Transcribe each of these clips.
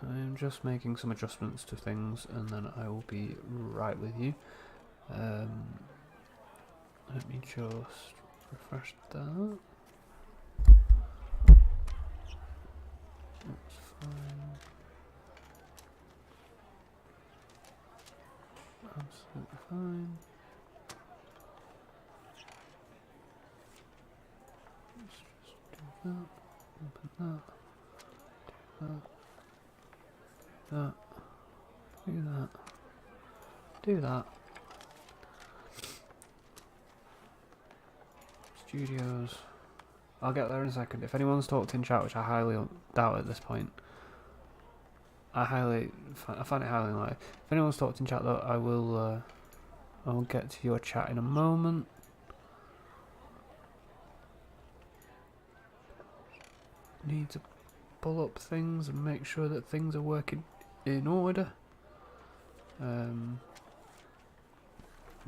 I'm just making some adjustments to things and then I will be right with you. Let me just refresh that. That's fine. Absolutely fine. Let's just do that. Open that. Do that. Do that. Do that. Studios. I'll get there in a second. If anyone's talked in chat, which I highly doubt at this point, I find it highly unlikely. If anyone's talked in chat though, I will get to your chat in a moment. Need to pull up things and make sure that things are working in order.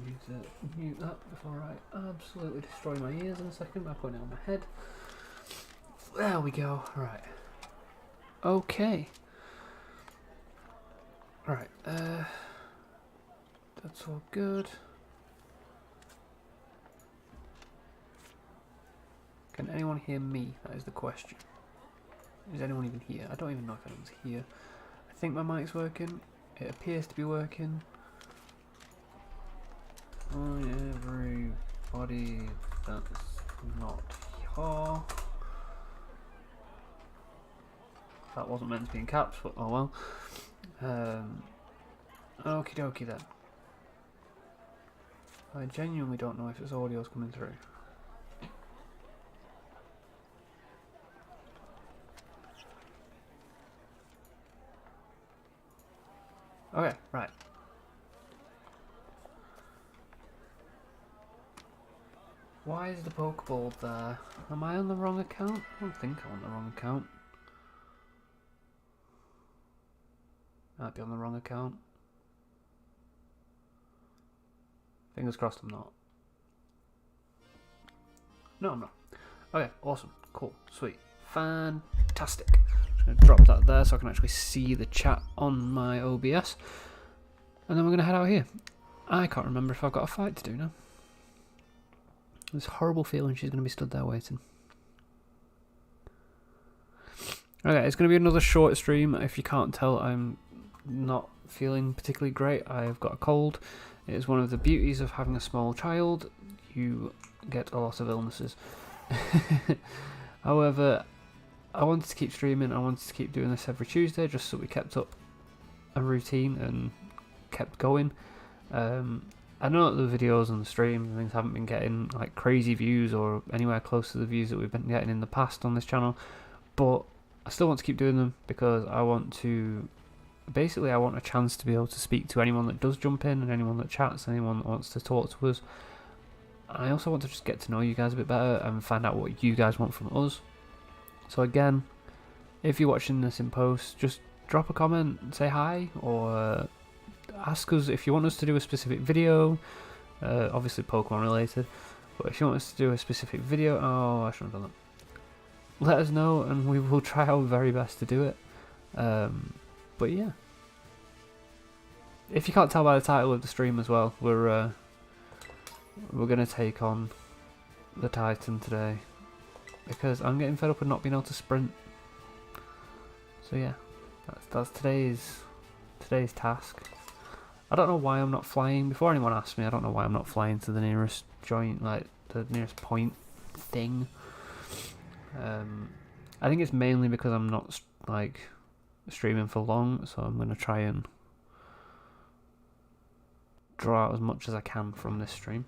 Need to mute that before I absolutely destroy my ears in a second by putting it on my head. There we go. Right. Okay. Right. That's all good. Can anyone hear me? That is the question. Is anyone even here? I don't even know if anyone's here. I think my mic's working. It appears to be working. Everybody that's not here. That wasn't meant to be in caps, but oh well. Okie dokie then. I genuinely don't know if this audio's coming through. Okay, right. Why is the Pokeball there? Am I on the wrong account? I don't think I'm on the wrong account. Might be on the wrong account. Fingers crossed I'm not. No, I'm not. Okay, awesome. Cool. Sweet. Fantastic. I'm going to drop that there so I can actually see the chat on my OBS. And then we're going to head out here. I can't remember if I've got a fight to do now. This horrible feeling she's going to be stood there waiting. Okay, it's going to be another short stream. If you can't tell, I'm not feeling particularly great. I've got a cold. It is one of the beauties of having a small child. You get a lot of illnesses. However, I wanted to keep streaming. I wanted to keep doing this every Tuesday just so we kept up a routine and kept going. I know that the videos and the stream and things haven't been getting like crazy views or anywhere close to the views that we've been getting in the past on this channel, but I still want to keep doing them because I want to, basically I want a chance to be able to speak to anyone that does jump in and anyone that chats, anyone that wants to talk to us. I also want to just get to know you guys a bit better and find out what you guys want from us. So again, if you're watching this in post, just drop a comment, say hi, or ask us if you want us to do a specific video, obviously Pokemon related, but if you want us to do a specific video, oh I shouldn't have done that, let us know and we will try our very best to do it. But yeah, if you can't tell by the title of the stream as well, we're going to take on the Titan today because I'm getting fed up with not being able to sprint. So yeah, that's today's task. I don't know why I'm not flying. Before anyone asks me, I don't know why I'm not flying to the nearest joint, like the nearest point thing. I think it's mainly because I'm not like streaming for long, so I'm going to try and draw out as much as I can from this stream.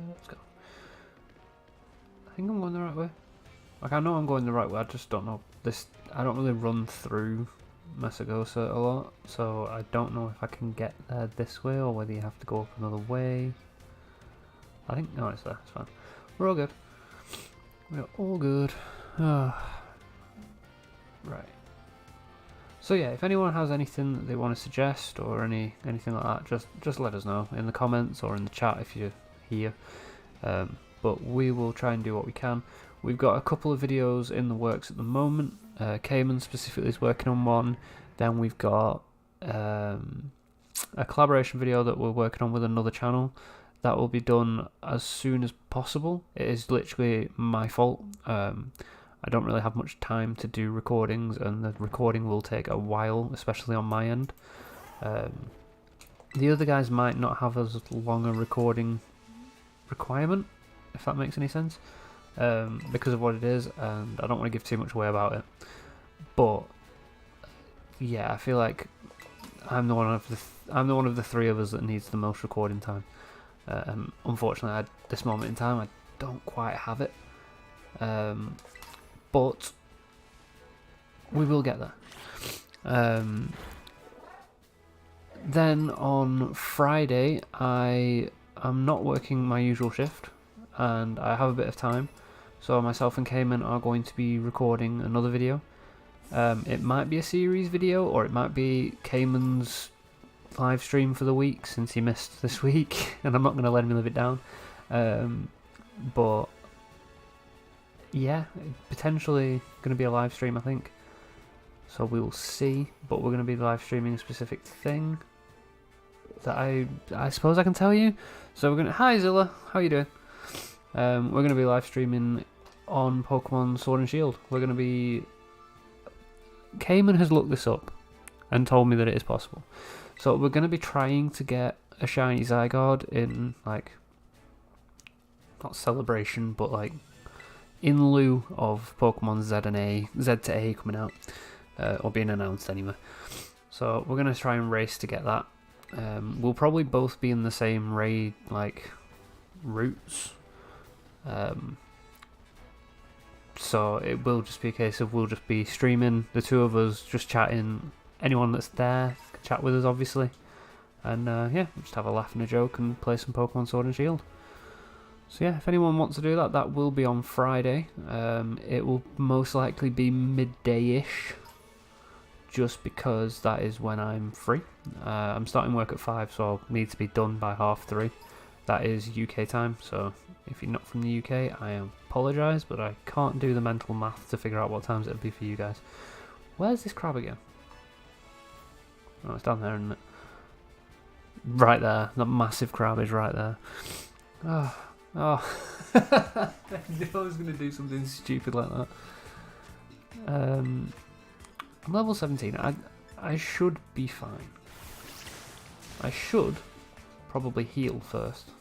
Let's go. I think I'm going the right way. Like I know I'm going the right way, I just don't know this. I don't really run through Masagosa a lot, so I don't know if I can get there this way or whether you have to go up another way. I think no, it's there. It's fine. We're all good. We're all good. Right. So yeah, if anyone has anything that they want to suggest or anything like that, just let us know in the comments or in the chat if you're here. But we will try and do what we can. We've got a couple of videos in the works at the moment. Cayman specifically is working on one. Then we've got a collaboration video that we're working on with another channel. That will be done as soon as possible. It is literally my fault. I don't really have much time to do recordings, and the recording will take a while, especially on my end. The other guys might not have as long a recording requirement, if that makes any sense, because of what it is, and I don't want to give too much away about it. But yeah, I feel like I'm the one of the three of us that needs the most recording time. Unfortunately, at this moment in time, I don't quite have it. But we will get there. Then on Friday, I am not working my usual shift, and I have a bit of time. So myself and Cayman are going to be recording another video. It might be a series video, or it might be Cayman's live stream for the week, since he missed this week, and I'm not going to let him live it down. But yeah, potentially going to be a live stream, I think. So we will see, but we're going to be live streaming a specific thing that I suppose I can tell you. So we're going to... Hi Zilla, how you doing? We're going to be live streaming on Pokemon Sword and Shield. We're going to be... Cayman has looked this up and told me that it is possible. So we're going to be trying to get a shiny Zygarde in, like, not celebration, but like in lieu of Pokemon Z to A coming out, or being announced anyway. So we're going to try and race to get that. We'll probably both be in the same raid, like, routes. So it will just be a case of we'll just be streaming, the two of us just chatting. Anyone that's there can chat with us, obviously. And yeah, we'll just have a laugh and a joke and play some Pokemon Sword and Shield. So yeah, if anyone wants to do that, that will be on Friday. It will most likely be midday-ish, just because that is when I'm free. I'm starting work at 5, so I'll need to be done by 3:30. That is UK time, so if you're not from the UK, I apologise, but I can't do the mental math to figure out what times it'll be for you guys. Where's this crab again? Oh, it's down there, isn't it? Right there. That massive crab is right there. Oh. I knew I was going to do something stupid like that. I'm level 17. I should be fine. I should probably heal first.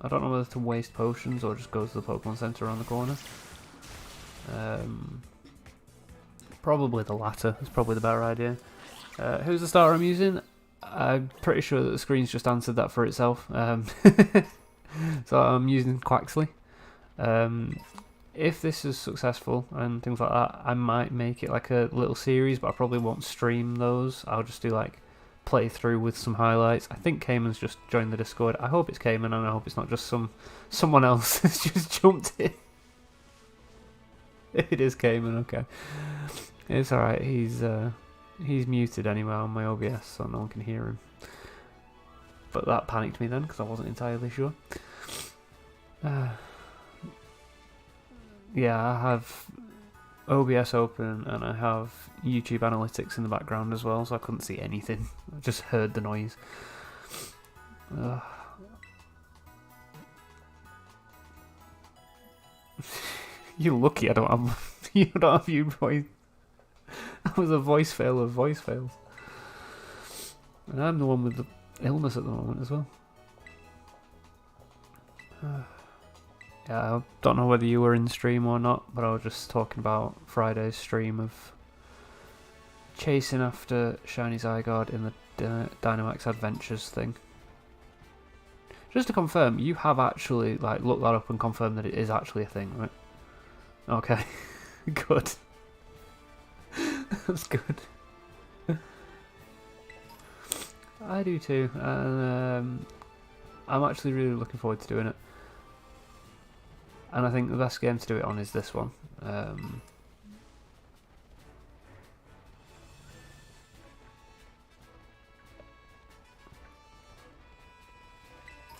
I don't know whether to waste potions or just go to the Pokemon Center around the corner. Probably the latter. It's probably the better idea. Who's the starter I'm using? I'm pretty sure that the screen's just answered that for itself. So I'm using Quaxley. If this is successful and things like that, I might make it like a little series, but I probably won't stream those. I'll just do like playthrough with some highlights. I think Cayman's just joined the Discord. I hope it's Cayman, and I hope it's not just someone else that's just jumped in. It is Cayman, okay. It's alright, he's muted anyway on my OBS, so no one can hear him. But that panicked me then, because I wasn't entirely sure. Yeah, I have OBS open, and I have YouTube Analytics in the background as well, so I couldn't see anything. I just heard the noise. You're lucky I don't have you voice. That was a voice fail of voice fails. And I'm the one with the illness at the moment as well. Yeah, I don't know whether you were in stream or not, but I was just talking about Friday's stream of chasing after Shiny Zygarde in the Dynamax Adventures thing. Just to confirm, you have actually like looked that up and confirmed that it is actually a thing, right? Okay, good. That's good. I do too, and I'm actually really looking forward to doing it. And I think the best game to do it on is this one.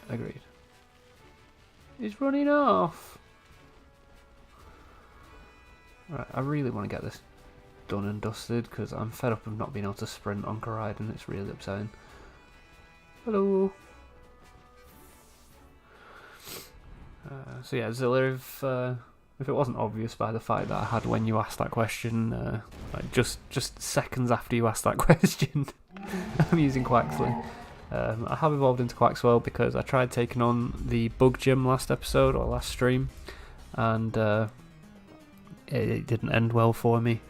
Agreed. He's running off. Right, I really want to get this done and dusted because I'm fed up of not being able to sprint on Corride and it's really upsetting. Hello. So yeah, Zilla, if it wasn't obvious by the fight that I had when you asked that question, like just seconds after you asked that question, I'm using Quaxley. I have evolved into Quaxwell because I tried taking on the Bug Gym last episode or last stream, and it didn't end well for me.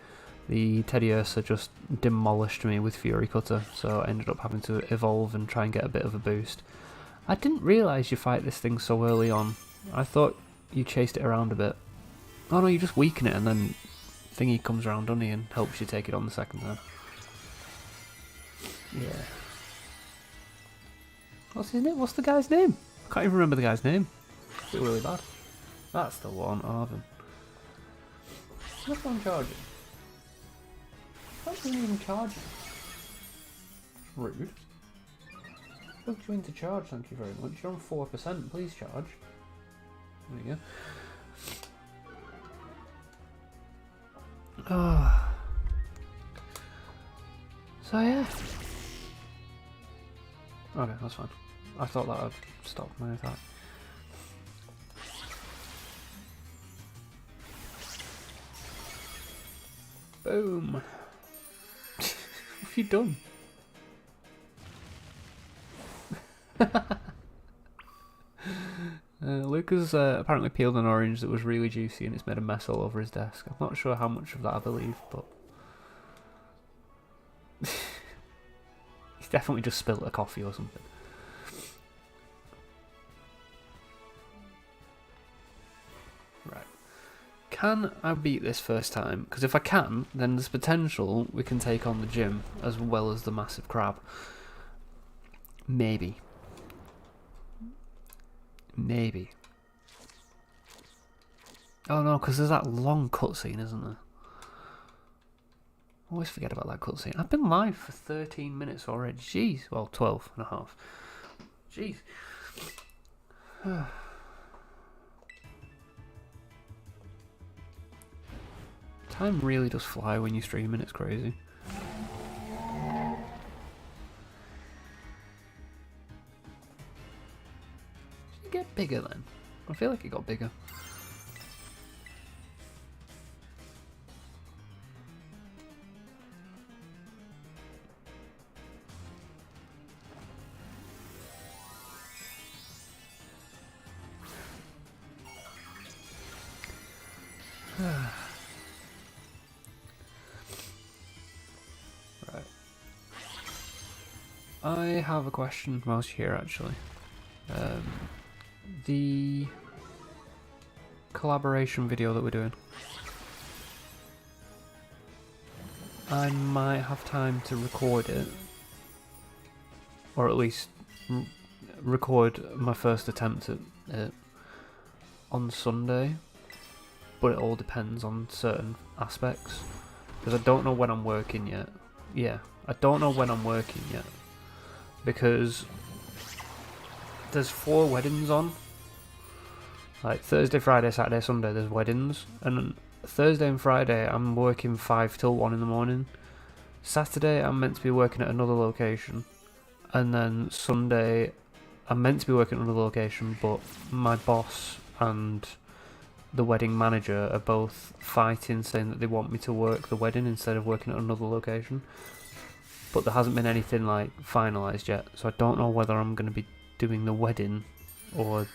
The Teddy Ursa just demolished me with Fury Cutter, so I ended up having to evolve and try and get a bit of a boost. I didn't realise you fight this thing so early on. I thought you chased it around a bit. Oh no, you just weaken it and then thingy comes around, doesn't he, and helps you take it on the second time. Yeah. What's his name? What's the guy's name? I can't even remember the guy's name. It's really bad. That's the one, Arvin. What's on charging? Why isn't even charging? Rude. Booked you into charge, thank you very much. You're on 4%, please charge. There you go. Oh. So yeah. Okay, that's fine. I thought that would stop my attack. Boom! What have you done? Lucas apparently peeled an orange that was really juicy and it's made a mess all over his desk. I'm not sure how much of that I believe, but he's definitely just spilled a coffee or something. Right. Can I beat this first time? Because if I can, then there's potential we can take on the gym as well as the massive crab. Maybe. Maybe. Oh no, because there's that long cutscene, isn't there? I always forget about that cutscene. I've been live for 13 minutes already. Jeez. Well, 12 and a half. Jeez. Time really does fly when you're streaming, it's crazy. Did it get bigger then? I feel like it got bigger. Right. I have a question whilst you're here actually. The collaboration video that we're doing. I might have time to record it. Or at least record my first attempt at it on Sunday. But it all depends on certain aspects. Because I don't know when I'm working yet. Yeah, I don't know when I'm working yet. Because there's 4 weddings on. Like Thursday, Friday, Saturday, Sunday there's weddings. And Thursday and Friday I'm working 5 till 1 in the morning. Saturday I'm meant to be working at another location. And then Sunday I'm meant to be working at another location, but my boss and the wedding manager are both fighting, saying that they want me to work the wedding instead of working at another location. But there hasn't been anything like finalised yet, so I don't know whether I'm going to be doing the wedding or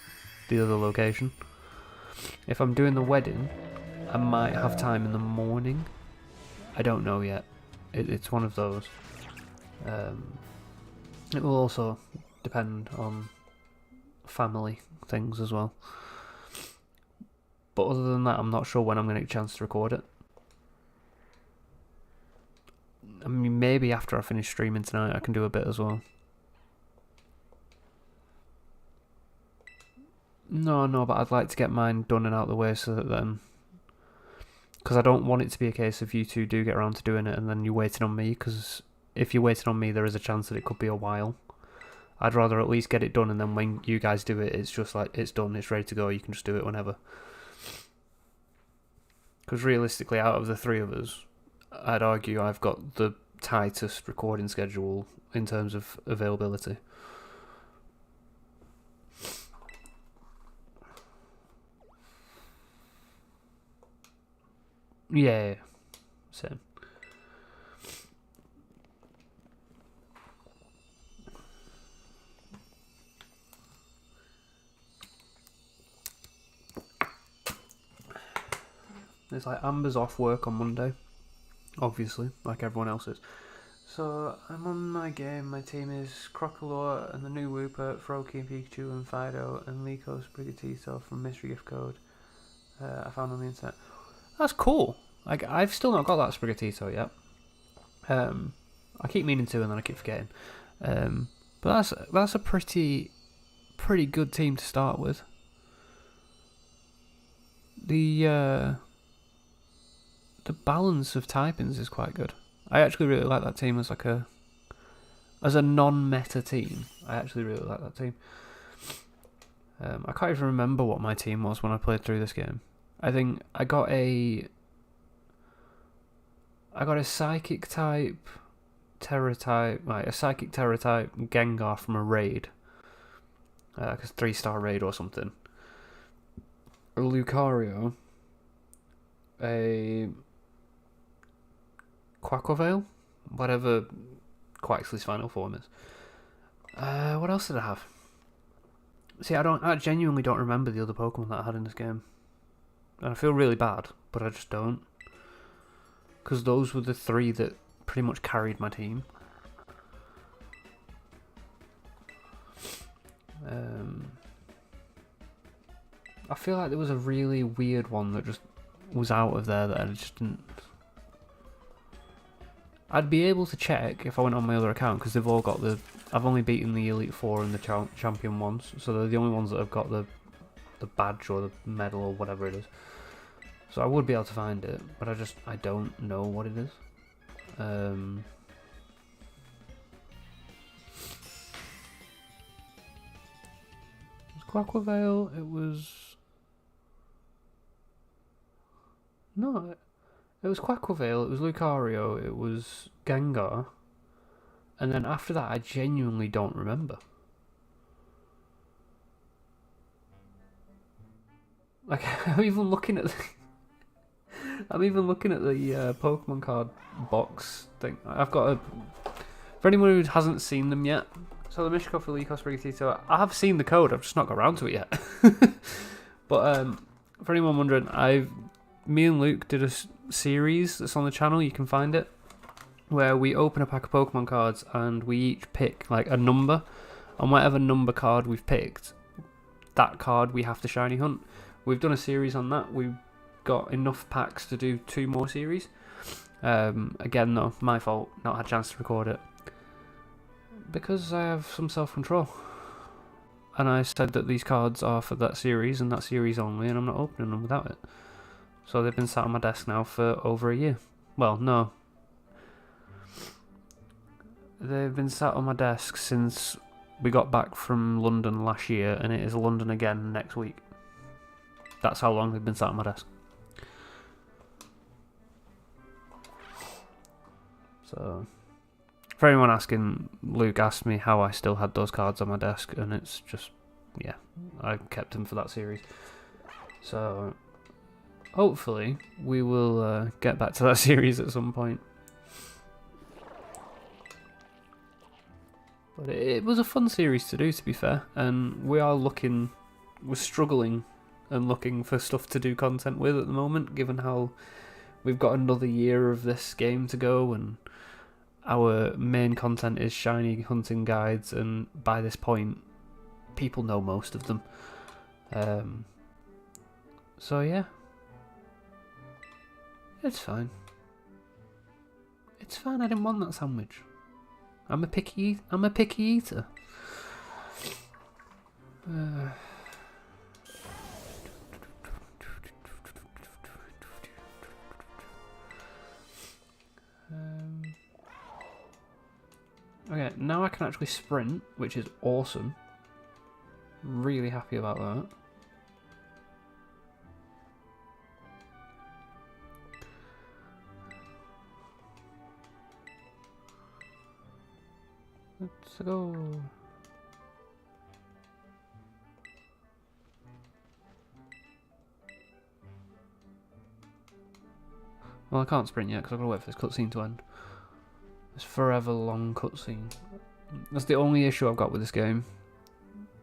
the other location. If I'm doing the wedding, I might have time in the morning. I don't know yet. It's one of those. It will also depend on family things as well. But other than that, I'm not sure when I'm going to get a chance to record it. I mean, maybe after I finish streaming tonight, I can do a bit as well. No, but I'd like to get mine done and out of the way so that then Because I don't want it to be a case of you two do get around to doing it and then you're waiting on me, because if you're waiting on me, there is a chance that it could be a while. I'd rather at least get it done, and then when you guys do it, it's just like, it's done, it's ready to go, you can just do it whenever. Because realistically, out of the three of us, I'd argue I've got the tightest recording schedule in terms of availability. Yeah, same. It's like Amber's off work on Monday, obviously, like everyone else is. So I'm on my game. My team is Crocalor and the new Wooper, Froakie and Pikachu and Fido and Liko Sprigatito from Mystery Gift Code I found on the internet. That's cool. Like, I've still not got that Sprigatito yet. I keep meaning to and then I keep forgetting. But that's a pretty good team to start with. The balance of typings is quite good. I actually really like that team as a non-meta team. I actually really like that team. I can't even remember what my team was when I played through this game. I think I got a Psychic type, Terra type, a Psychic Terra type Gengar from a raid. Because 3-star raid or something. A Lucario. A Quaquaveil, whatever Quaxly's final form is. What else did I have? See, I genuinely don't remember the other Pokemon that I had in this game. And I feel really bad, but I just don't. Because those were the three that pretty much carried my team. I feel like there was a really weird one that just was out of there that I just didn't... I'd be able to check if I went on my other account, because they've all got the... I've only beaten the Elite Four and the Champion ones, so they're the only ones that have got the badge or the medal or whatever it is. So I would be able to find it, but I don't know what it is. It was Quaquaveil, it was... No, it was Quaquaveil, it was Lucario, it was Gengar, and then after that I genuinely don't remember. Like, I'm even looking at the Pokemon card box thing. I've got a... For anyone who hasn't seen them yet, so the Mishko for Liko Sprigatito, I have seen the code, I've just not got around to it yet. But for anyone wondering, me and Luke did a series that's on the channel, you can find it, where we open a pack of Pokemon cards and we each pick like a number, and whatever number card we've picked, that card we have to shiny hunt. We've done a series on that. We've got enough packs to do 2 more series. Again though, my fault, not had a chance to record it. Because I have some self-control. And I said that these cards are for that series and that series only, and I'm not opening them without it. So they've been sat on my desk now for over a year. Well, no. They've been sat on my desk since we got back from London last year, and it is London again next week. That's how long they've been sat on my desk. So, for anyone asking, Luke asked me how I still had those cards on my desk, and it's just, yeah, I kept them for that series. So, hopefully, we will get back to that series at some point. But it was a fun series to do, to be fair, and we're struggling and looking for stuff to do content with at the moment, given how we've got another year of this game to go, and our main content is shiny hunting guides, and by this point, people know most of them. So yeah, it's fine. It's fine. I didn't want that sandwich. I'm a picky eater. Okay, now I can actually sprint, which is awesome. Really happy about that. Let's go. Well, I can't sprint yet because I've got to wait for this cutscene to end. This forever long cutscene. That's the only issue I've got with this game.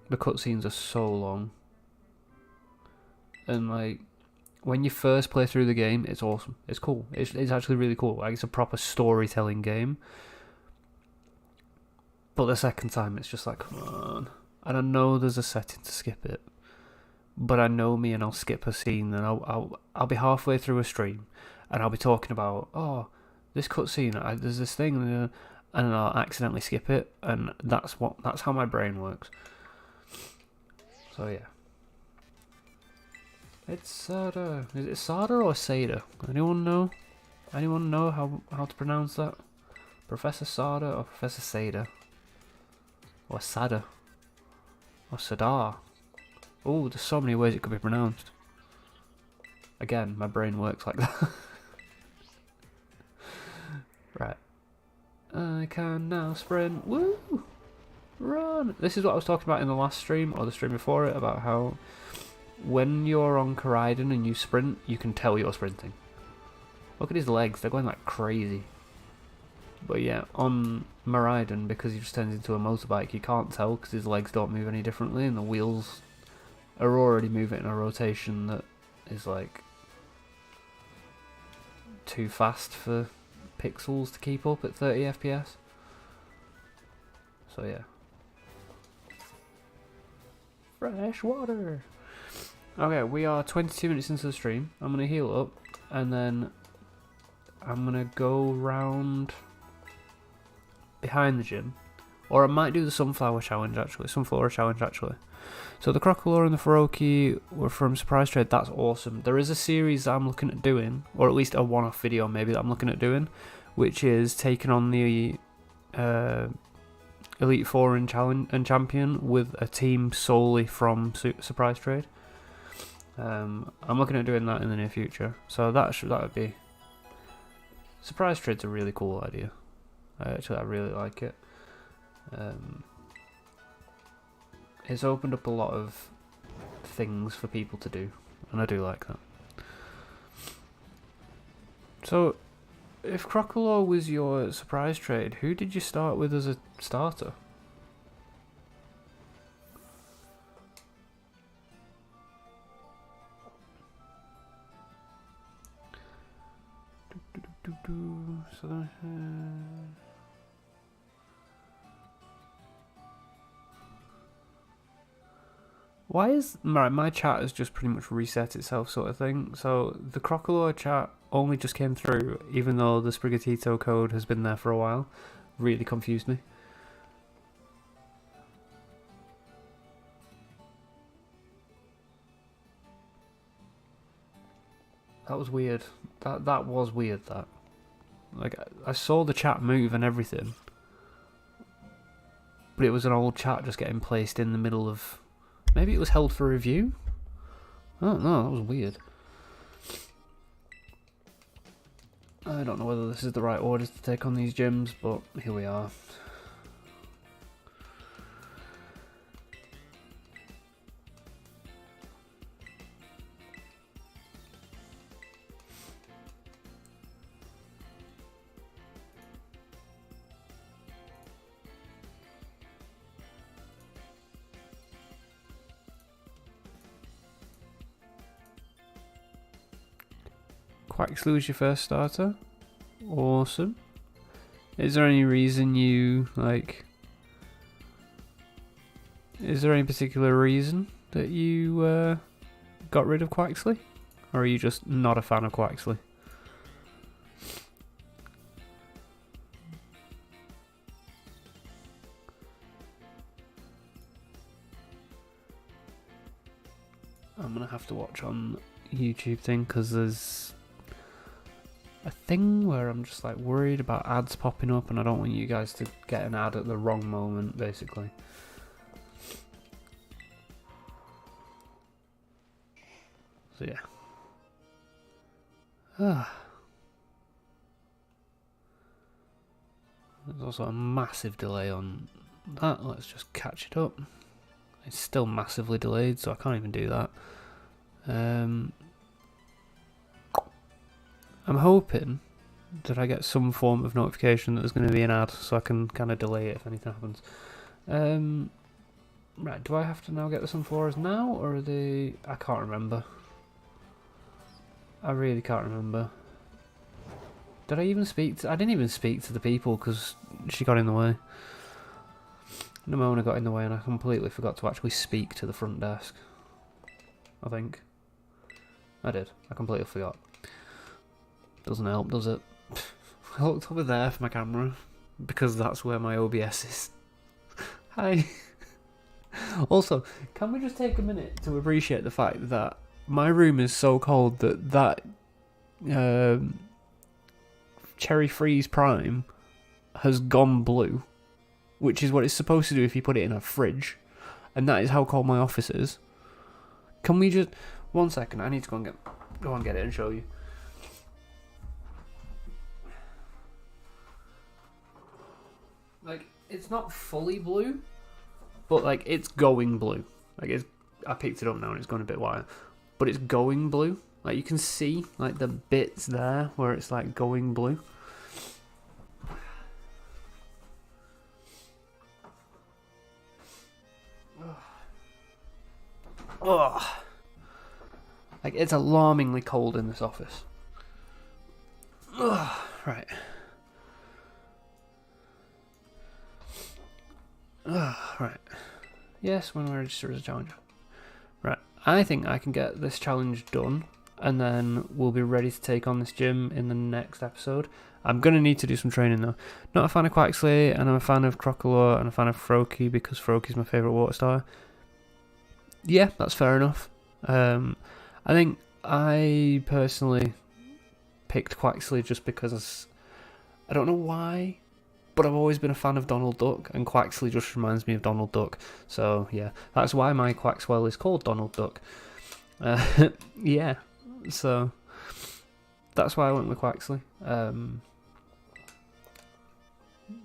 The cutscenes are so long. And like, when you first play through the game, it's awesome. It's cool. It's actually really cool. Like, it's a proper storytelling game. But the second time, it's just like, come on. And I know there's a setting to skip it. But I know me, and I'll skip a scene, and I'll be halfway through a stream, and I'll be talking about, oh, this cutscene, there's this thing, and I'll accidentally skip it, and that's how my brain works. So yeah, it's Sada. Is it Sada or Sada? Anyone know? Anyone know how to pronounce that? Professor Sada or Professor Sada? Or Sada? Or Sadar? Oh, there's so many ways it could be pronounced. Again, my brain works like that. Right. I can now sprint. Woo! Run! This is what I was talking about in the last stream, or the stream before it, about how when you're on Koraidon and you sprint, you can tell you're sprinting. Look at his legs, they're going like crazy. But yeah, on Miraidon, because he just turns into a motorbike, you can't tell because his legs don't move any differently, and the wheels are already moving in a rotation that is like too fast for pixels to keep up at 30 FPS. So yeah. Fresh water! Okay, we are 22 minutes into the stream. I'm going to heal up, and then I'm going to go round behind the gym. Or I might do the Sunflower Challenge actually, Sunflower Challenge actually. So the Crocodile and the Feroki were from Surprise Trade. That's awesome. There is a series that I'm looking at doing, or at least a one-off video maybe that I'm looking at doing, which is taking on the Elite Four and Champion with a team solely from Surprise Trade. I'm looking at doing that in the near future. So that would be. Surprise Trade's a really cool idea. Actually, I really like it. It's opened up a lot of things for people to do, and I do like that. So, if Crocodile was your surprise trade, who did you start with as a starter? So why is my chat has just pretty much reset itself, sort of thing? So the Crocodile chat only just came through, even though the Sprigatito code has been there for a while. Really confused me. That was weird. That was weird. That, like, I saw the chat move and everything, but it was an old chat just getting placed in the middle of. Maybe it was held for review? I don't know, that was weird. I don't know whether this is the right orders to take on these gyms, but here we are. Quaxley was your first starter? Awesome. Is there any reason you, like... Is there any particular reason that you got rid of Quaxley? Or are you just not a fan of Quaxley? I'm gonna have to watch on YouTube thing, because there's... a thing where I'm just like worried about ads popping up, and I don't want you guys to get an ad at the wrong moment, basically. So yeah. There's also a massive delay on that. Let's just catch it up. It's still massively delayed, so I can't even do that. I'm hoping that I get some form of notification that there's going to be an ad, so I can kind of delay it if anything happens. Right, do I have to now get the sunflowers now, or are they... I can't remember. I really can't remember. Did I even speak to... I didn't even speak to the people because she got in the way. Nimona got in the way and I completely forgot to actually speak to the front desk. I think. I did. I completely forgot. Doesn't help, does it? I looked over there for my camera because that's where my OBS is. Hi. Also, can we just take a minute to appreciate the fact that my room is so cold that Cherry Freeze Prime has gone blue, which is what it's supposed to do if you put it in a fridge, and that is how cold my office is. Can we just... One second, I need to go and get it and show you. Like, it's not fully blue, but like it's going blue. Like I picked it up now and it's going a bit white, but it's going blue. Like you can see like the bits there where it's like going blue. Oh, like it's alarmingly cold in this office. Oh, right. Oh, right. Yes, when we register as a challenger. Right. I think I can get this challenge done, and then we'll be ready to take on this gym in the next episode. I'm going to need to do some training though. Not a fan of Quaxley, and I'm a fan of Crocodile, and a fan of Froakie because Froakie's my favourite water star. Yeah, that's fair enough. I think I personally picked Quaxley just because I don't know why, but I've always been a fan of Donald Duck, and Quaxley just reminds me of Donald Duck. So yeah, that's why my Quaxwell is called Donald Duck. Yeah, so that's why I went with Quaxley.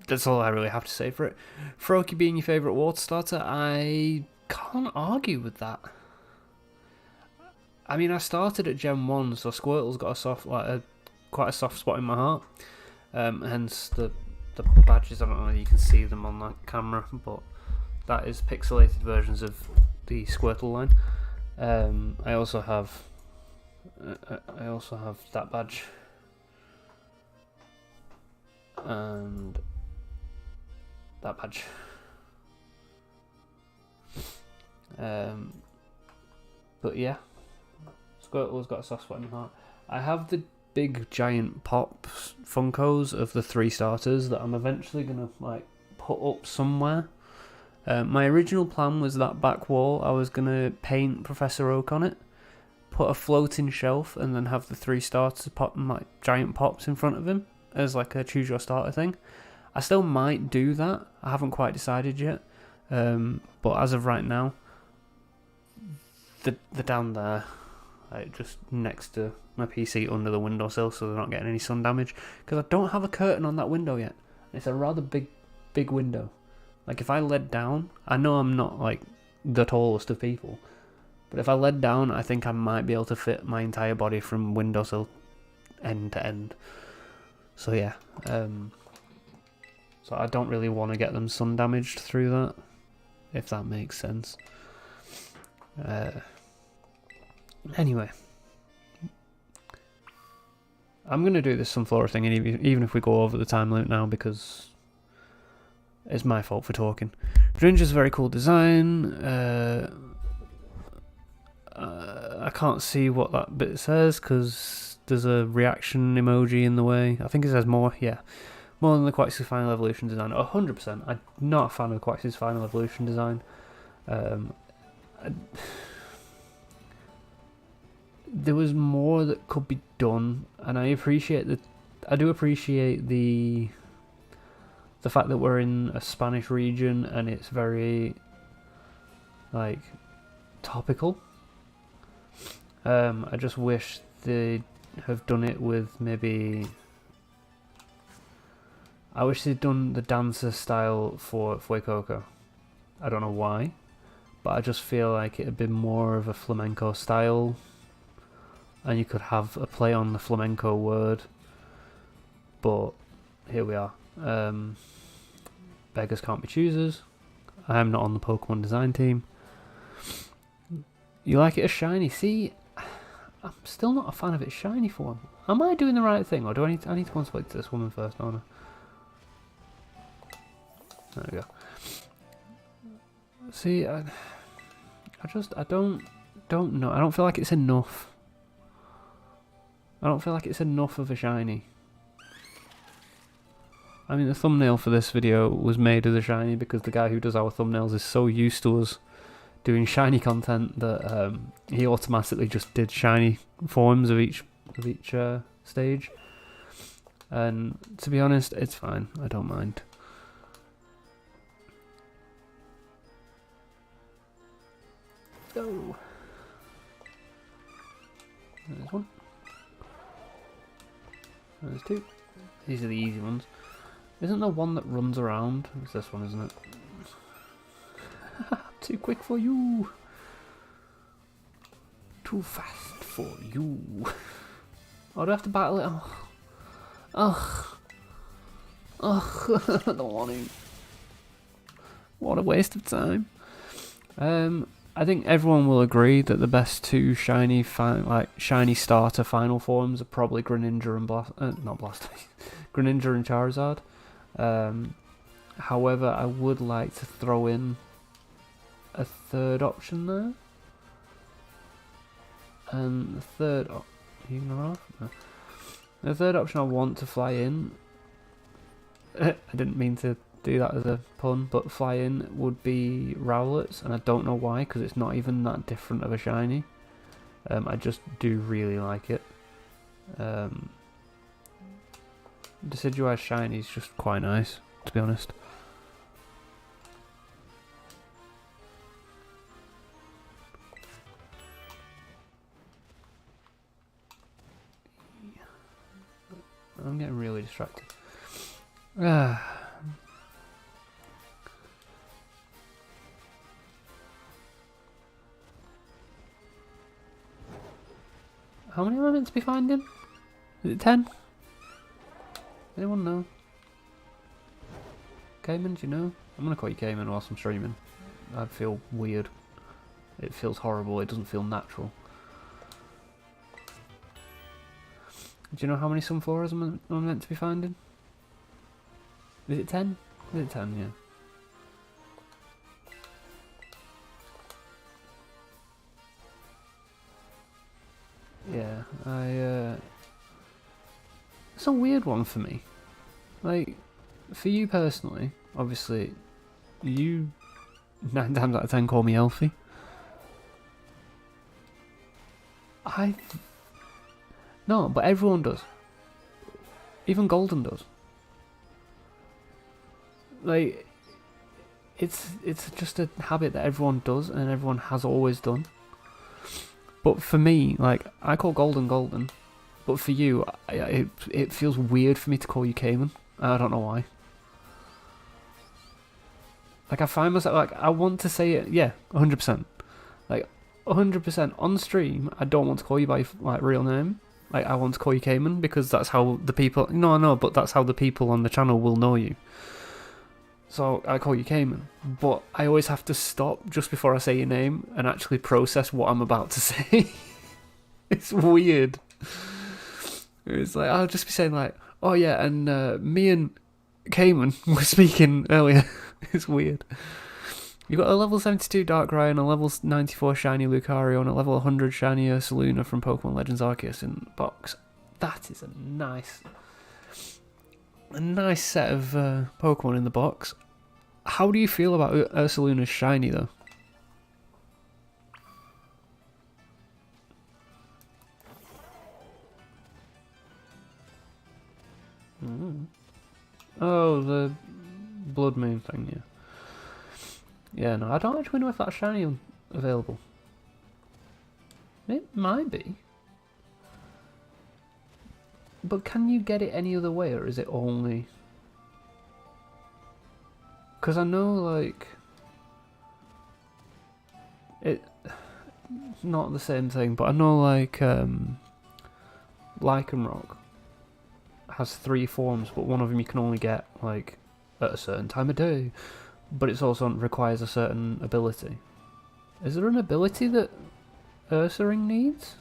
That's all I really have to say for it. Froakie being your favourite water starter, I can't argue with that. I mean, I started at Gen 1, so Squirtle's got quite a soft spot in my heart. Hence the badges. I don't know if you can see them on that camera, but that is pixelated versions of the Squirtle line. I also have that badge, and that badge. But yeah, Squirtle's got a soft spot in my heart. I have the big giant Pops Funkos of the 3 starters that I'm eventually gonna like put up somewhere. My original plan was that back wall I was gonna paint Professor Oak on it, put a floating shelf, and then have the 3 starters like giant Pops in front of him as like a choose your starter thing. I still might do that. I haven't quite decided yet. But as of right now, they're down there, like just next to my PC under the windowsill, so they're not getting any sun damage. Because I don't have a curtain on that window yet. It's a rather big window. Like if I led down, I know I'm not like the tallest of people, but if I led down, I think I might be able to fit my entire body from windowsill end to end. So yeah, so I don't really want to get them sun damaged through that, if that makes sense. Anyway, I'm going to do this sunflower thing, and even if we go over the time limit now, because it's my fault for talking. Dringer's a very cool design. I can't see what that bit says, because there's a reaction emoji in the way. I think it says more, yeah. More than the Quaxley Final Evolution design. 100%. I'm not a fan of Quaxley's Final Evolution design. there was more that could be done, and I do appreciate the fact that we're in a Spanish region and it's very like topical. I just wish they'd have done it with maybe. I wish they'd done the dancer style for Fuecoco. I don't know why, but I just feel like it'd been more of a flamenco style, and you could have a play on the flamenco word. But here we are. Beggars can't be choosers. I am not on the Pokemon design team. You like it as shiny? See, I'm still not a fan of its shiny form. Am I doing the right thing, or do I need to go and speak to this woman first, don't I? There we go. See, I don't know. I don't feel like it's enough. I don't feel like it's enough of a shiny. I mean, the thumbnail for this video was made as a shiny because the guy who does our thumbnails is so used to us doing shiny content that he automatically just did shiny forms of each stage. And to be honest, it's fine. I don't mind. Go. There's one. There's two. These are the easy ones. Isn't there one that runs around? It's this one, isn't it? Too quick for you. Too fast for you. Oh, do I have to battle it? Ugh. Ugh. I don't want to. What a waste of time. I think everyone will agree that the best two shiny starter final forms are probably Greninja and Greninja and Charizard. However, I would like to throw in a third option there, and the third the third option I want to fly in. I didn't mean to do that as a pun, but fly in would be Rowlets, and I don't know why, because it's not even that different of a shiny. I just do really like it. Decidueye shiny is just quite nice, to be honest. I'm getting really distracted. How many am I meant to be finding? Is it 10? Anyone know? Cayman, do you know? I'm gonna call you Cayman whilst I'm streaming. I feel weird. It feels horrible, it doesn't feel natural. Do you know how many Sunflowers I'm meant to be finding? Is it 10? Is it 10, yeah. Yeah, it's a weird one for me. Like, for you personally, obviously, you 9 times out of 10 call me Elfy. No, but everyone does. Even Golden does. Like, it's just a habit that everyone does and everyone has always done. But for me, like, I call Golden, but for you, it feels weird for me to call you Cayman. I don't know why. Like, I find myself, like, I want to say it, yeah, 100%. Like, 100% on stream, I don't want to call you by, like, real name. Like, I want to call you Cayman because that's how the people... No, I know, but that's how the people on the channel will know you. So, I call you Cayman. But I always have to stop just before I say your name and actually process what I'm about to say. It's weird. It's like, I'll just be saying, like, oh yeah, and me and Cayman were speaking earlier. It's weird. You've got a level 72 Darkrai and a level 94 Shiny Lucario and a level 100 Shiny Ursaluna from Pokemon Legends Arceus in the box. That is a nice set of Pokemon in the box. How do you feel about Ursaluna's Shiny, though? Oh, the Blood Moon thing, yeah. Yeah, no, I don't actually know if that's shiny available. It might be. But can you get it any other way, or is it only... Because I know, like... It's not the same thing, but I know, like, Lycanroc has 3 forms, but one of them you can only get, like, at a certain time of day. But it also requires a certain ability. Is there an ability that Ursaring needs?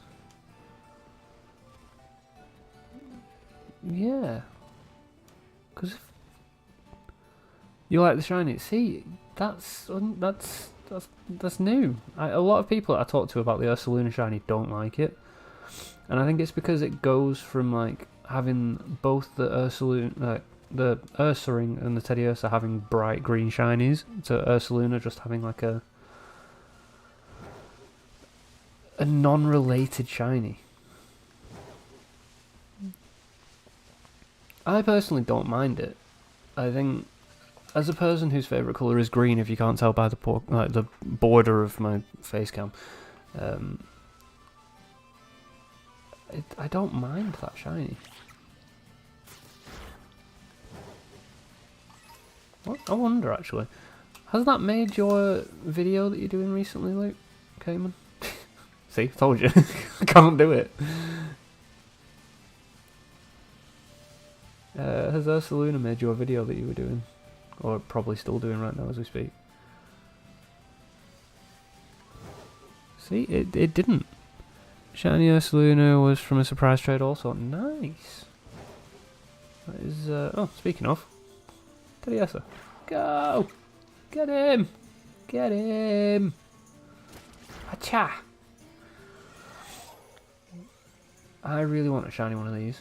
Yeah. Because if you like the shiny, see, that's new. A lot of people that I talk to about the Ursaluna shiny don't like it, and I think it's because it goes from like having both the Ursaluna, the Ursaring and the Teddiursa having bright green shinies, to Ursaluna just having like a non-related shiny. I personally don't mind it. I think, as a person whose favourite colour is green, if you can't tell by the the border of my face cam, I don't mind that shiny. What? I wonder actually, has that made your video that you're doing recently, Luke? Cayman? See, told you, I can't do it. Has Ursaluna made your video that you were doing? Or probably still doing right now as we speak? See, it didn't. Shiny Ursaluna was from a surprise trade also. Nice! That is, oh, speaking of, Teddiursa. Go! Get him! Get him! Acha! I really want a shiny one of these.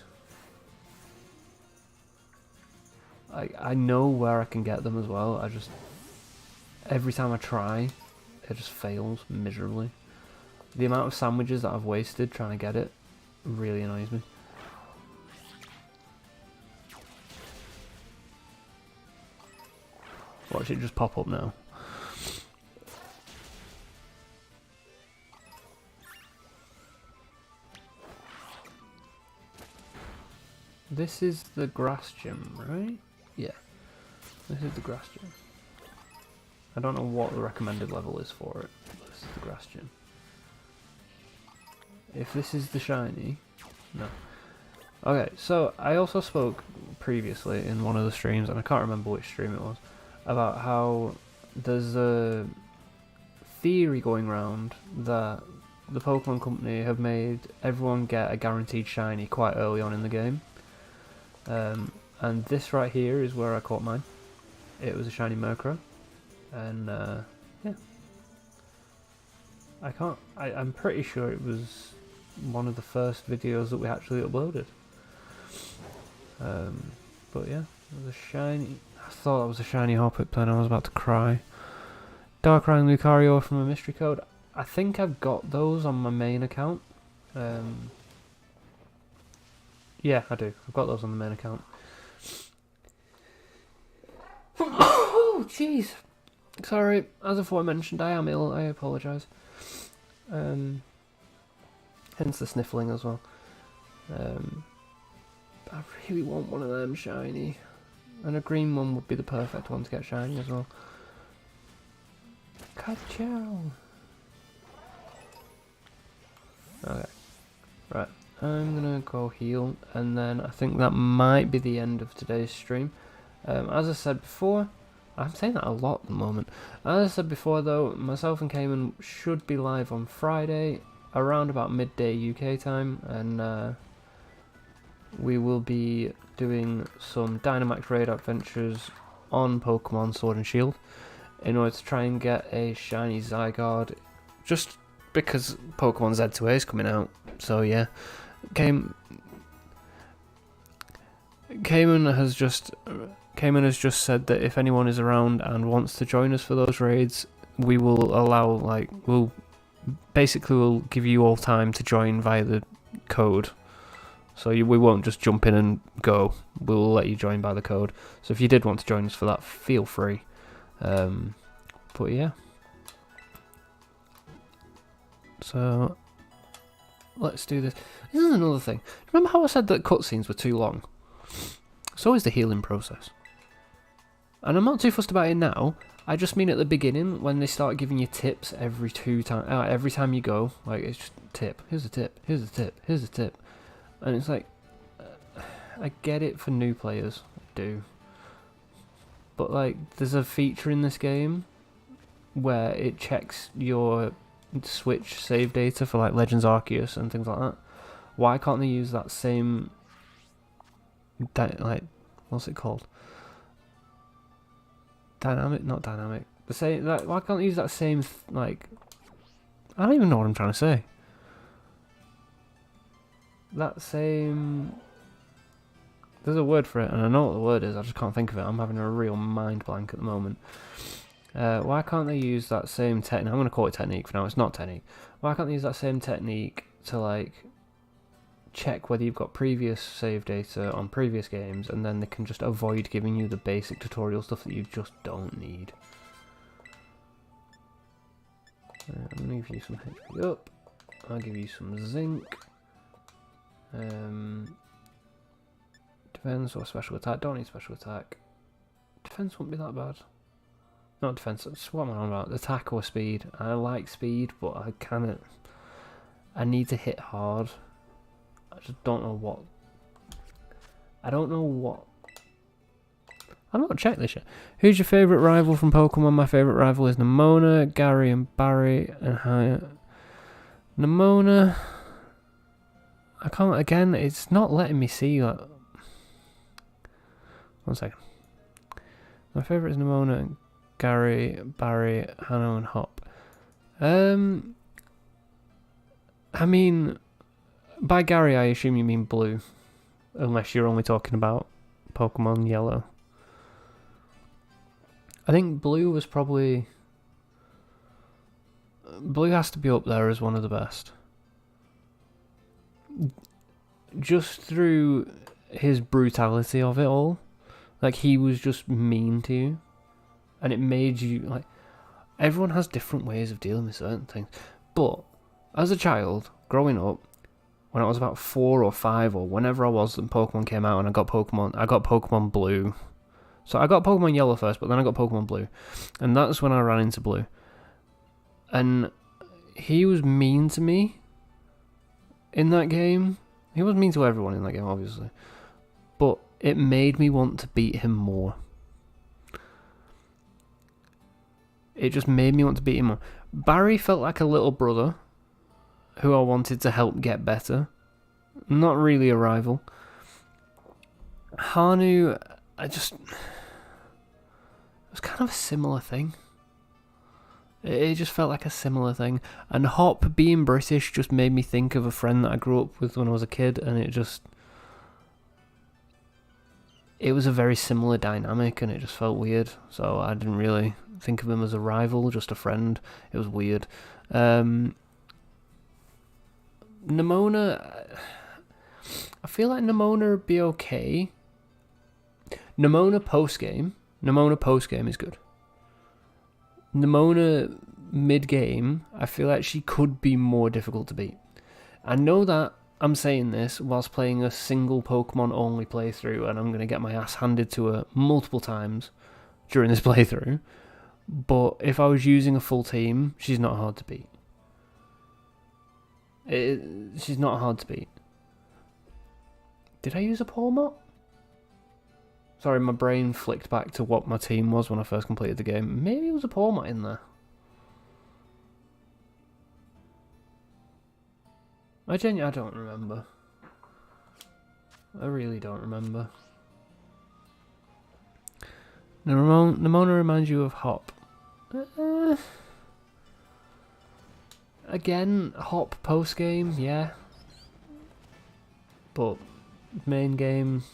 I know where I can get them as well. I just, every time I try, it just fails miserably. The amount of sandwiches that I've wasted trying to get it really annoys me. Watch it just pop up now. This is the grass gym, right? Yeah. This is the grass gym. I don't know what the recommended level is for it, but this is the grass gym. If this is the shiny... No. Okay, so I also spoke previously in one of the streams, and I can't remember which stream it was, about how there's a theory going around that the Pokemon Company have made everyone get a guaranteed shiny quite early on in the game. And this right here is where I caught mine. It was a shiny Murkrow, and yeah, I'm pretty sure it was one of the first videos that we actually uploaded. But yeah, it was a shiny. I thought that was a shiny Hoppip, then I was about to cry. Darkrai and Lucario from a mystery code. I think I've got those on my main account. Yeah, I do. I've got those on the main account. Oh, jeez. Sorry, as aforementioned, I am ill. I apologise. Hence the sniffling as well. I really want one of them shiny. And a green one would be the perfect one to get shiny as well. Ka-chow! Okay. Right. I'm gonna go heal, and then I think that might be the end of today's stream. As I said before, I'm saying that a lot at the moment. As I said before though, myself and Cayman should be live on Friday, around about midday UK time, and we will be doing some Dynamax Raid adventures on Pokemon Sword and Shield, in order to try and get a shiny Zygarde, just because Pokemon Z2A is coming out, so yeah. Cayman has just said that if anyone is around and wants to join us for those raids, we will allow, like, we'll give you all time to join via the code. So we won't just jump in and go. We'll let you join by the code. So if you did want to join us for that, feel free. But yeah. So let's do this. This is another thing. Remember how I said that cutscenes were too long? So is the healing process. And I'm not too fussed about it now. I just mean at the beginning, when they start giving you tips every time you go, like, it's just tip, here's a tip, here's a tip, here's a tip. And it's like, I get it for new players, I do. But like, there's a feature in this game where it checks your Switch save data for like Legends Arceus and things like that. Why can't they use that same, like, what's it called? Not dynamic. The same. Like, why can't they use that same like? I don't even know what I'm trying to say. That same. There's a word for it, and I know what the word is. I just can't think of it. I'm having a real mind blank at the moment. Why can't they use that same technique? I'm going to call it technique for now. It's not technique. Why can't they use that same technique to like check whether you've got previous save data on previous games, and then they can just avoid giving you the basic tutorial stuff that you just don't need. I'm going to give you some HP up. I'll give you some zinc. Defense or special attack. Don't need special attack. Defense won't be that bad. Not defense. That's what am I on about? Attack or speed. I like speed, but I need to hit hard. I just don't know what. I don't know what. I'm not check this yet. Who's your favourite rival from Pokemon? My favourite rival is Nemona, Gary, and Barry, and Hyatt. Nemona. I can't. Again, it's not letting me see that. 1 second. My favourite is Nemona, Gary, Barry, Hanno, and Hop. I mean, by Gary, I assume you mean blue, unless you're only talking about Pokemon Yellow. I think blue was probably. Blue has to be up there as one of the best. Just through his brutality of it all. Like, he was just mean to you. And it made you, like... Everyone has different ways of dealing with certain things. But, as a child, growing up, when I was about 4 or 5, or whenever I was, and Pokemon came out, and I got Pokemon Blue. So I got Pokemon Yellow first, but then I got Pokemon Blue. And that's when I ran into Blue. And he was mean to me in that game. He was mean to everyone in that game, obviously. But it made me want to beat him more. It just made me want to beat him more. Barry felt like a little brother who I wanted to help get better. Not really a rival. Hanu, it was kind of a similar thing. It just felt like a similar thing. And Hop, being British, just made me think of a friend that I grew up with when I was a kid, and it was a very similar dynamic, and it just felt weird. So I didn't really think of him as a rival, just a friend. It was weird. Nemona, I feel like Nemona would be okay. Nemona post-game is good. Nemona mid-game, I feel like she could be more difficult to beat. I know that I'm saying this whilst playing a single Pokemon only playthrough, and I'm going to get my ass handed to her multiple times during this playthrough. But if I was using a full team, she's not hard to beat. She's not hard to beat. Did I use a Pawmot? Sorry, my brain flicked back to what my team was when I first completed the game. Maybe it was a Pawmot in there. I don't remember. I really don't remember. Nemona reminds you of Hop. Again, Hop post-game, yeah. But main game...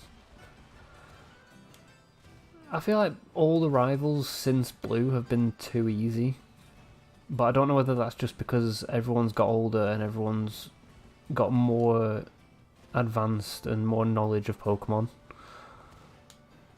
I feel like all the rivals since Blue have been too easy. But I don't know whether that's just because everyone's got older and everyone's got more advanced and more knowledge of Pokemon.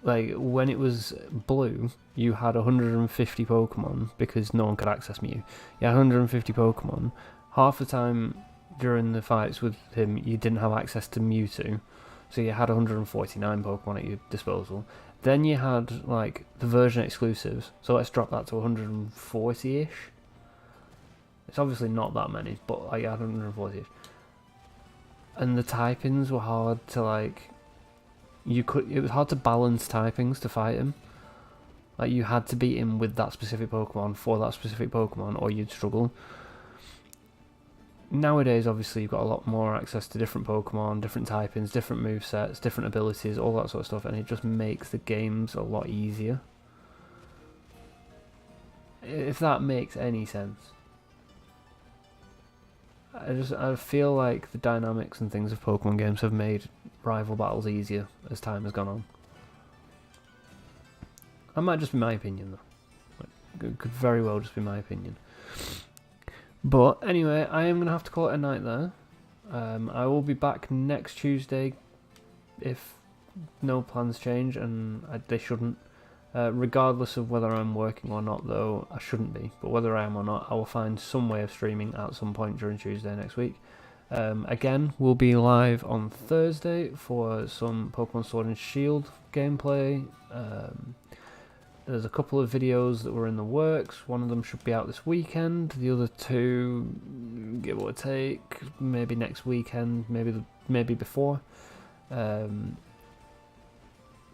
Like, when it was blue, you had 150 Pokemon because no one could access Mew. You had 150 Pokemon. Half the time during the fights with him, you didn't have access to Mewtwo, so you had 149 Pokemon at your disposal. Then you had, like, the version exclusives, so let's drop that to 140-ish. It's obviously not that many, but like, you had 140-ish. And the typings were hard to, like... it was hard to balance typings to fight him. Like, you had to beat him with that specific Pokemon for that specific Pokemon, or you'd struggle. Nowadays, obviously, you've got a lot more access to different Pokemon, different typings, different movesets, different abilities, all that sort of stuff, and it just makes the games a lot easier. If that makes any sense. I feel like the dynamics and things of Pokemon games have made rival battles easier as time has gone on. That might just be my opinion, though. It could very well just be my opinion. But anyway, I am going to have to call it a night there. I will be back next Tuesday if no plans change, and they shouldn't. Regardless of whether I'm working or not, though, I shouldn't be. But whether I am or not, I will find some way of streaming at some point during Tuesday next week. Again, we'll be live on Thursday for some Pokemon Sword and Shield gameplay. There's a couple of videos that were in the works. One of them should be out this weekend. The other two, give or take, maybe next weekend, maybe before.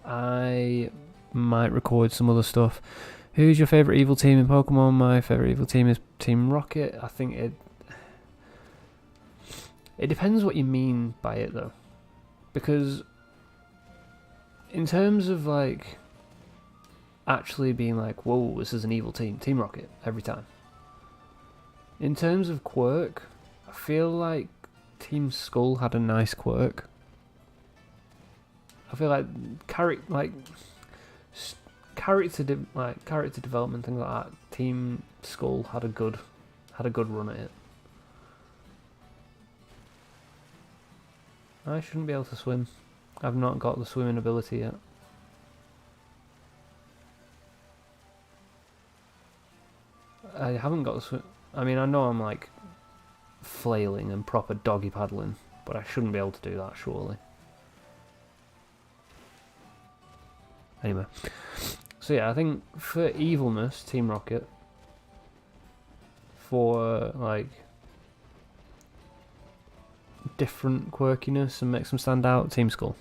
I might record some other stuff. Who's your favourite evil team in Pokemon? My favourite evil team is Team Rocket. I think it depends what you mean by it, though. Because in terms of, like, actually being like, whoa, this is an evil team, Team Rocket, every time. In terms of quirk, I feel like Team Skull had a nice quirk. I feel like character development, things like that. Team Skull had a good run at it. I shouldn't be able to swim. I've not got the swimming ability yet. I haven't got the swim. I mean, I know I'm like flailing and proper doggy paddling, but I shouldn't be able to do that, surely. Anyway, so yeah, I think for evilness, Team Rocket. For like different quirkiness and makes them stand out, Team Skull.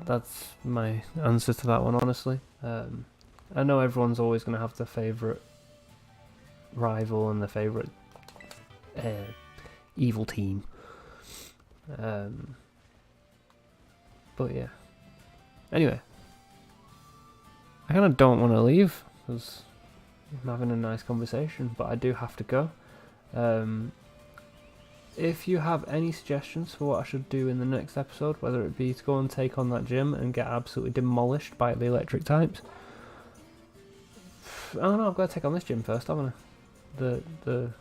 That's my answer to that one, honestly. I know everyone's always going to have their favourite rival and their favourite evil team. But yeah. Anyway. I kind of don't want to leave, because I'm having a nice conversation, but I do have to go. If you have any suggestions for what I should do in the next episode, whether it be to go and take on that gym and get absolutely demolished by the electric types. I don't know, I've got to take on this gym first, haven't I? The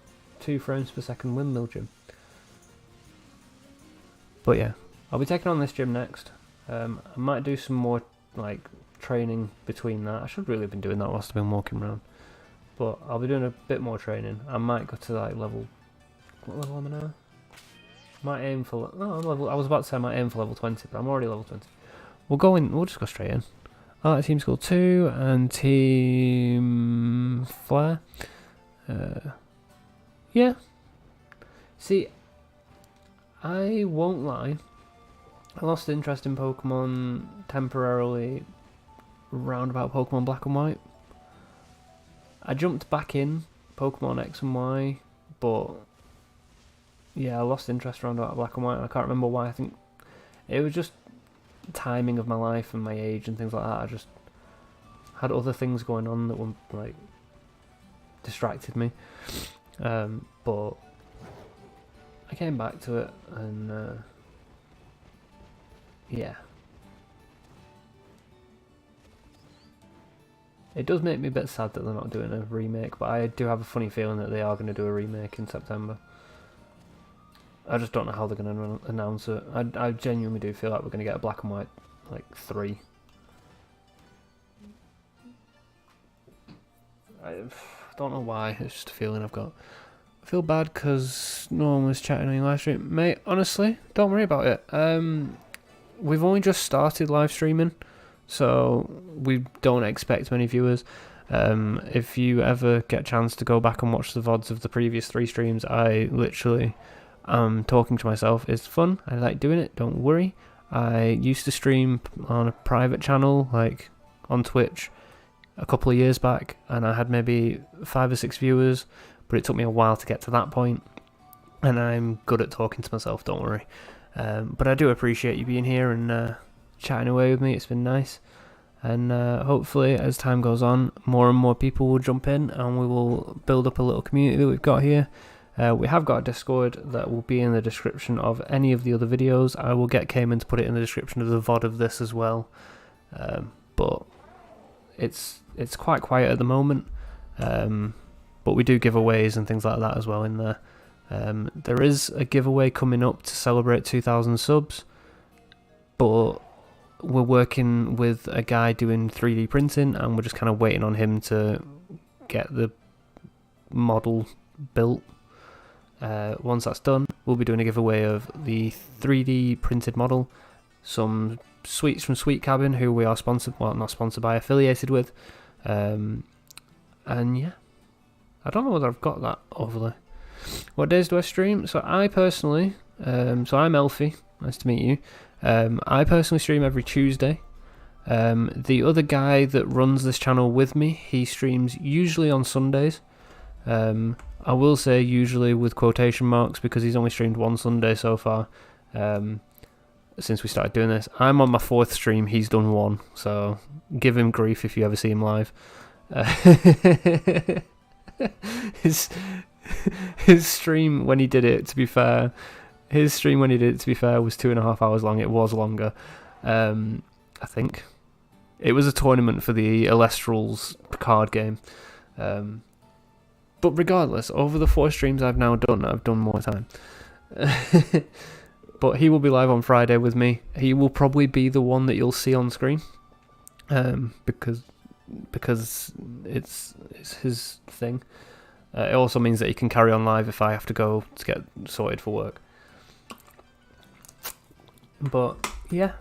2 frames per second windmill gym. But yeah, I'll be taking on this gym next. I might do some more like training between that. I should really have been doing that whilst I've been walking around. But I'll be doing a bit more training. I might go to like level... What level am I now? Might aim for... I was about to say I might aim for level 20, but I'm already level 20. We'll just go straight in. Team School 2 and Team Flare. Yeah. See, I won't lie. I lost interest in Pokemon temporarily around about Pokemon Black and White. I jumped back in Pokemon X and Y, but yeah, I lost interest around about Black and White. I can't remember why. I think it was just timing of my life and my age and things like that. I just had other things going on that were like distracted me. But I came back to it and yeah. It does make me a bit sad that they're not doing a remake, but I do have a funny feeling that they are going to do a remake in September. I just don't know how they're going to announce it. I genuinely do feel like we're going to get a black and white, like, 3. I don't know why, it's just a feeling I've got. I feel bad because no one was chatting on your live stream. Mate, honestly, don't worry about it. We've only just started live streaming, so we don't expect many viewers. If you ever get a chance to go back and watch the VODs of the previous 3 streams, I literally am talking to myself. It's fun, I like doing it, don't worry. I used to stream on a private channel, like on Twitch, a couple of years back, and I had maybe 5 or 6 viewers, but it took me a while to get to that point, and I'm good at talking to myself, don't worry. But I do appreciate you being here and chatting away with me. It's been nice, and hopefully as time goes on, more and more people will jump in and we will build up a little community that we've got here. We have got a Discord that will be in the description of any of the other videos. I will get Cayman to put it in the description of the VOD of this as well, but it's quite quiet at the moment, but we do giveaways and things like that as well in there. There is a giveaway coming up to celebrate 2,000 subs, but we're working with a guy doing 3D printing, and we're just kind of waiting on him to get the model built. Once that's done, we'll be doing a giveaway of the 3D printed model, some sweets from Sweet Cabin, who we are sponsored, well, not sponsored by, affiliated with, and yeah, I don't know whether I've got that overlay. What days do I stream? So I personally, so I'm Elfy, nice to meet you. I personally stream every Tuesday. The other guy that runs this channel with me, he streams usually on Sundays. I will say usually with quotation marks, because he's only streamed one Sunday so far, since we started doing this. I'm on my 4th stream, he's done 1, so give him grief if you ever see him live. His stream when he did it, to be fair, was 2.5 hours long. It was longer. I think it was a tournament for the Elestrals card game. But regardless, over the 4 streams I've now done, I've done more time. But he will be live on Friday with me. He will probably be the one that you'll see on screen, because it's his thing. It also means that he can carry on live if I have to go to get sorted for work. But yeah,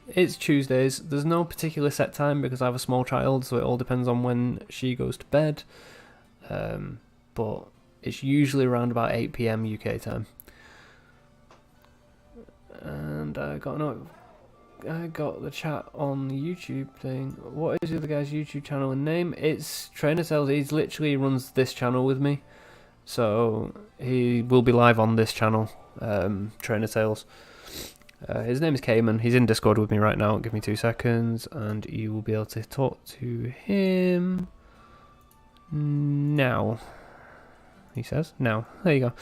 it's Tuesdays. There's no particular set time because I have a small child, so it all depends on when she goes to bed. But it's usually around about 8 PM UK time. And I got the chat on the YouTube thing. What is the other guy's YouTube channel and name? It's Trainer Tales. He literally runs this channel with me, so he will be live on this channel, Trainer Tales. His name is Cayman. He's in Discord with me right now. Give me 2 seconds and you will be able to talk to him now. He says now. There you go.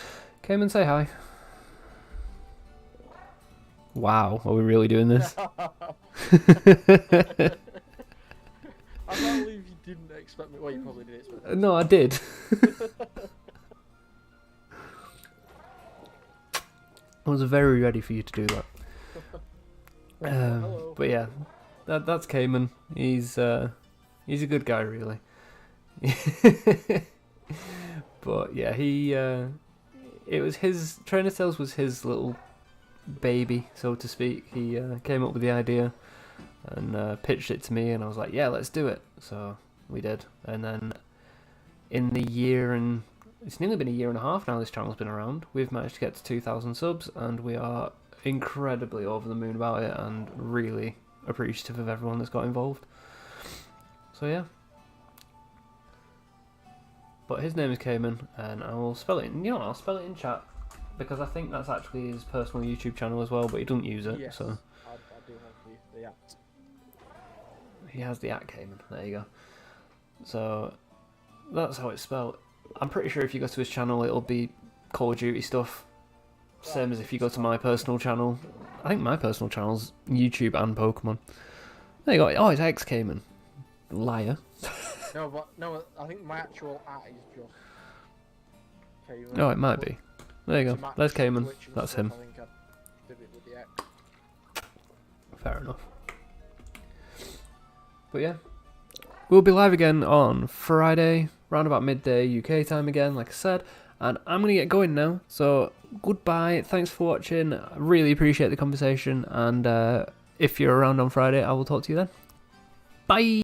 Cayman, say hi. Wow, are we really doing this? I can't believe you didn't expect me. Well, you probably did expect me. No, I did. I was very ready for you to do that. But yeah, that's Cayman. He's a good guy, really. But yeah, it was his Trainer Tales was his little baby, so to speak. He came up with the idea and pitched it to me, and I was like, yeah, let's do it. So we did, and then in the year, and it's nearly been a year and a half now this channel's been around, we've managed to get to 2,000 subs, and we are incredibly over the moon about it and really appreciative of everyone that's got involved. So yeah, but his name is Cayman, and I will spell it in, I'll spell it in chat, because I think that's actually his personal YouTube channel as well, but he doesn't use it. Yes, so I do have the act. He has the @Cayman, there you go. So that's how it's spelled. I'm pretty sure if you go to his channel it'll be Call of Duty stuff, same as if you go to my personal channel. I think my personal channel's YouTube and Pokemon. There you go. Oh, it's Cayman. Liar. No, I think my actual @ is just Cayman. Oh, it might be. There you to go. match There's Cayman. glitch and That's stuff, him. I think I did it with the X. Fair enough. But yeah, we'll be live again on Friday, round about midday UK time again, like I said. And I'm going to get going now. So goodbye. Thanks for watching. I really appreciate the conversation. And if you're around on Friday, I will talk to you then. Bye.